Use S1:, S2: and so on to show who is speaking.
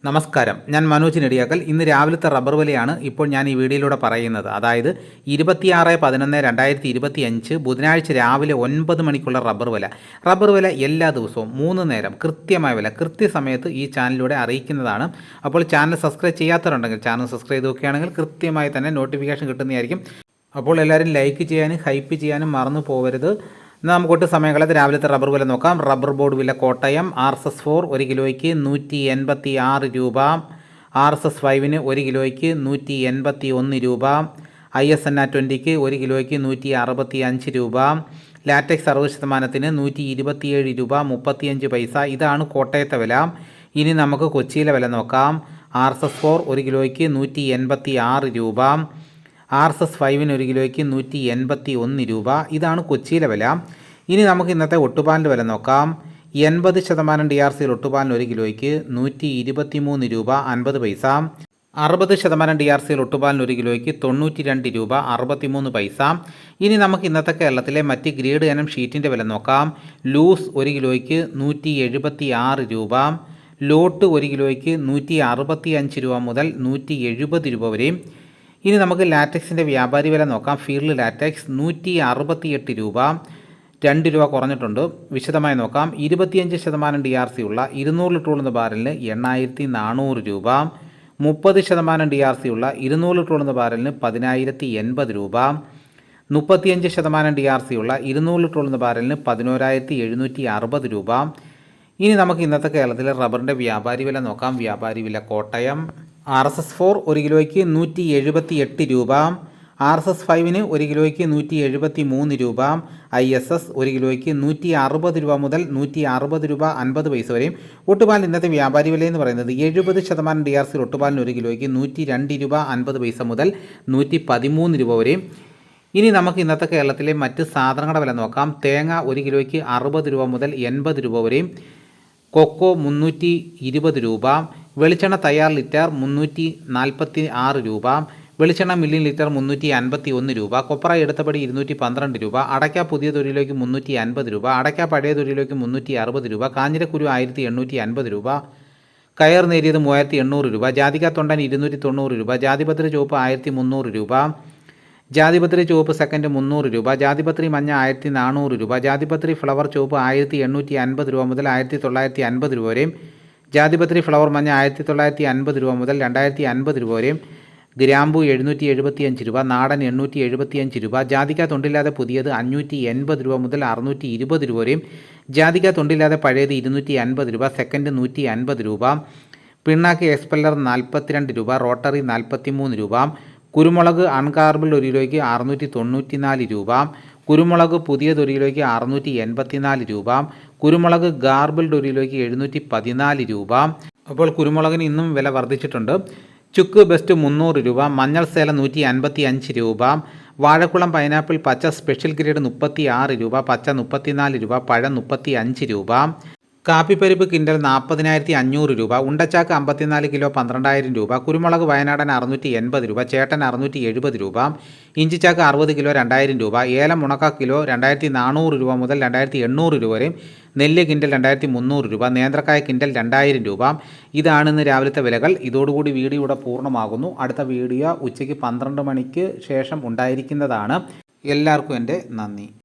S1: നമസ്കാരം, ഞാൻ മനോജ് നെടിയാക്കൽ. ഇന്ന് രാവിലത്തെ റബ്ബർ വിലയാണ് ഇപ്പോൾ ഞാൻ ഈ വീഡിയോയിലൂടെ പറയുന്നത്. അതായത് 26/11/2025 ബുധനാഴ്ച രാവിലെ 9 മണിക്കുള്ള റബ്ബർ വില എല്ലാ ദിവസവും 3 നേരം കൃത്യമായ വില കൃത്യസമയത്ത് ഈ ചാനലിലൂടെ അറിയിക്കുന്നതാണ്. അപ്പോൾ ചാനൽ സബ്സ്ക്രൈബ് ചെയ്യാത്തവരുണ്ടെങ്കിൽ ചാനൽ സബ്സ്ക്രൈബ് ചെയ്ത് നോക്കുകയാണെങ്കിൽ കൃത്യമായി തന്നെ നോട്ടിഫിക്കേഷൻ കിട്ടുന്നതായിരിക്കും. അപ്പോൾ എല്ലാവരും ലൈക്ക് ചെയ്യാനും ഹൈപ്പ് ചെയ്യാനും മറന്നു പോകരുത്. നമുക്കൊട്ട് സമയങ്ങളത്ത് രാവിലത്തെ റബ്ബർ വില നോക്കാം. റബ്ബർ ബോർഡ് വില കോട്ടയം RSS4 1 കിലോയ്ക്ക് 186 രൂപ, RSS5 1 കിലോയ്ക്ക് 181 രൂപ, ISNA 20 1 കിലോയ്ക്ക് 165 രൂപ, ലാറ്റക്സ് 60% 127 രൂപ 35 പൈസ. ഇതാണ് കോട്ടയത്തെ വില. ഇനി നമുക്ക് കൊച്ചിയിലെ വില നോക്കാം. RSS4 1 കിലോയ്ക്ക് 186 രൂപ, RSS5 1 കിലോയ്ക്ക് 181 രൂപ. ഇതാണ് കൊച്ചിയിലെ വില. ഇനി നമുക്ക് ഇന്നത്തെ ഒട്ടുപാലിൻ്റെ വില നോക്കാം. 80% DRC ഒട്ടുപാലിന് 1 കിലോയ്ക്ക് 123 രൂപ 50 പൈസ, 60% DRC ഒട്ടുപാലിന് 1 കിലോയ്ക്ക് 92 രൂപ 63 പൈസ. ഇനി നമുക്ക് ഇന്നത്തെ കേരളത്തിലെ മറ്റ് ഗ്രേഡ് ഇനം ഷീറ്റിൻ്റെ വില നോക്കാം. ലൂസ് 1 കിലോയ്ക്ക് 176 രൂപ, ലോട്ട് 1 കിലോയ്ക്ക് 165 രൂപ മുതൽ 170 രൂപ വരെയും. ഇനി നമുക്ക് ലാറ്റക്സിൻ്റെ വ്യാപാരി വില നോക്കാം. ഫീൽഡ് ലാറ്റക്സ് 168 രൂപ 2 രൂപ കുറഞ്ഞിട്ടുണ്ട്. വിശദമായി നോക്കാം. 25% DRC ഉള്ള 200 ലിറ്റർ ഉള്ള ബാരലിന് 8400 രൂപ, 30% DRC ഉള്ള 200 ലിറ്റർ ഉള്ള ബാരലിന് 10080 രൂപ, 35% DRC ഉള്ള 200 ലിറ്റർ ഉള്ള ബാരലിന് 11760 രൂപ. ഇനി നമുക്ക് ഇന്നത്തെ കേരളത്തിലെ റബ്ബറിൻ്റെ വ്യാപാരി വില നോക്കാം. വ്യാപാരി വില കോട്ടയം RSS4 1 കിലോയ്ക്ക് 178 രൂപ, RSS5 1 കിലോയ്ക്ക് 173 രൂപ, ISS 1 കിലോയ്ക്ക് 160 രൂപ മുതൽ 160 രൂപ 50 പൈസ വരെയും. ഒട്ടുപാലിന് ഇന്നത്തെ വ്യാപാരി വില എന്ന് പറയുന്നത് 70% DRC ഒട്ടുപാലിന് 1 കിലോയ്ക്ക് 102 രൂപ 50 പൈസ മുതൽ 113 രൂപ വരെയും. ഇനി നമുക്ക് ഇന്നത്തെ കേരളത്തിലെ മറ്റ് സാധനങ്ങളുടെ വില നോക്കാം. തേങ്ങ 1 കിലോയ്ക്ക് 60 രൂപ മുതൽ 80 രൂപ വരെയും, കൊക്കോ 320 രൂപ, വെളിച്ചെണ്ണ തയ്യാർ ലിറ്റർ 346 രൂപ, വെളിച്ചെണ്ണ മില്യൺ ലിറ്റർ 351 രൂപ, കൊപ്ര എടുത്തപടി 212 രൂപ, അടയ്ക്ക പുതിയ 1 കിലോയ്ക്ക് 350 രൂപ, അടയ്ക്ക പഴയ 1 കിലോയ്ക്ക് 360 രൂപ, കാഞ്ഞിരക്കുരു 1850 രൂപ, കയർ നേരിയത് 3800 രൂപ, ജാതിക്ക തൊണ്ടൻ 290 രൂപ, ജാതിപത്രി ചുവപ്പ് 1300 രൂപ, ജാതിപത്രി ചുവപ്പ് സെക്കൻഡ് 300 രൂപ, ജാതിപത്രി മഞ്ഞ 1400 രൂപ, ജാതിപത്രി ഫ്ലവർ ചുവപ്പ് 1850 രൂപ മുതൽ 1950 രൂപ വരെയും, ജാതിപത്രി ഫ്ലവർ മഞ്ഞ 1950 രൂപ മുതൽ 2050 രൂപ വരെയും, ഗ്രാമ്പു 775 രൂപ, നാടൻ 875 രൂപ, ജാതിക്ക തൊണ്ടില്ലാതെ പുതിയത് 580 രൂപ മുതൽ 620 രൂപ വരെയും, ജാതിക്ക തൊണ്ടില്ലാതെ പഴയത് 250 രൂപ, സെക്കൻഡ് 150 രൂപ, പിണ്ണാക്ക് എക്സ്പെല്ലർ 42 രൂപ, റോട്ടറി 43 രൂപ, കുരുമുളക് അൺകാർബിൾഡ് 1 കിലോയ്ക്ക് 694 രൂപ, കുരുമുളക് പുതിയത് 1 കിലോയ്ക്ക് 684 രൂപ, കുരുമുളക് ഗാർബിൾഡ് 1 കിലോയ്ക്ക് 714 രൂപ. അപ്പോൾ കുരുമുളകിന് ഇന്നും വില വർദ്ധിച്ചിട്ടുണ്ട്. ചുക്ക് ബെസ്റ്റ് 300 രൂപ, മഞ്ഞൾ സേല 155 രൂപ, വാഴക്കുളം പൈനാപ്പിൾ പച്ച സ്പെഷ്യൽ ഗ്രേഡ് 36 രൂപ, പച്ച 34 രൂപ, പഴം 35 രൂപ, കാപ്പിപ്പരിപ്പ് കിൻഡൽ 40,500 രൂപ, ഉണ്ടച്ചാക്ക് 54 കിലോ 12,000 രൂപ, കുരുമുളക് വയനാടൻ 680 രൂപ, ചേട്ടൻ 670 രൂപ, ഇഞ്ചിച്ചാക്ക് 60 കിലോ 2000 രൂപ, ഏലം ഉണക്ക കിലോ 2400 രൂപ മുതൽ 2800 രൂപ വരെയും, നെല്ല് കിൻഡൽ 2300 രൂപ, നേന്ത്രക്കായ കിൻഡൽ 2000 രൂപ. ഇതാണ് ഇന്ന് രാവിലത്തെ വിലകൾ. ഇതോടുകൂടി വീഡിയോ ഇവിടെ പൂർണ്ണമാകുന്നു. അടുത്ത വീഡിയോ ഉച്ചയ്ക്ക് 12 മണിക്ക് ശേഷം ഉണ്ടായിരിക്കുന്നതാണ്. എല്ലാവർക്കും എൻ്റെ നന്ദി.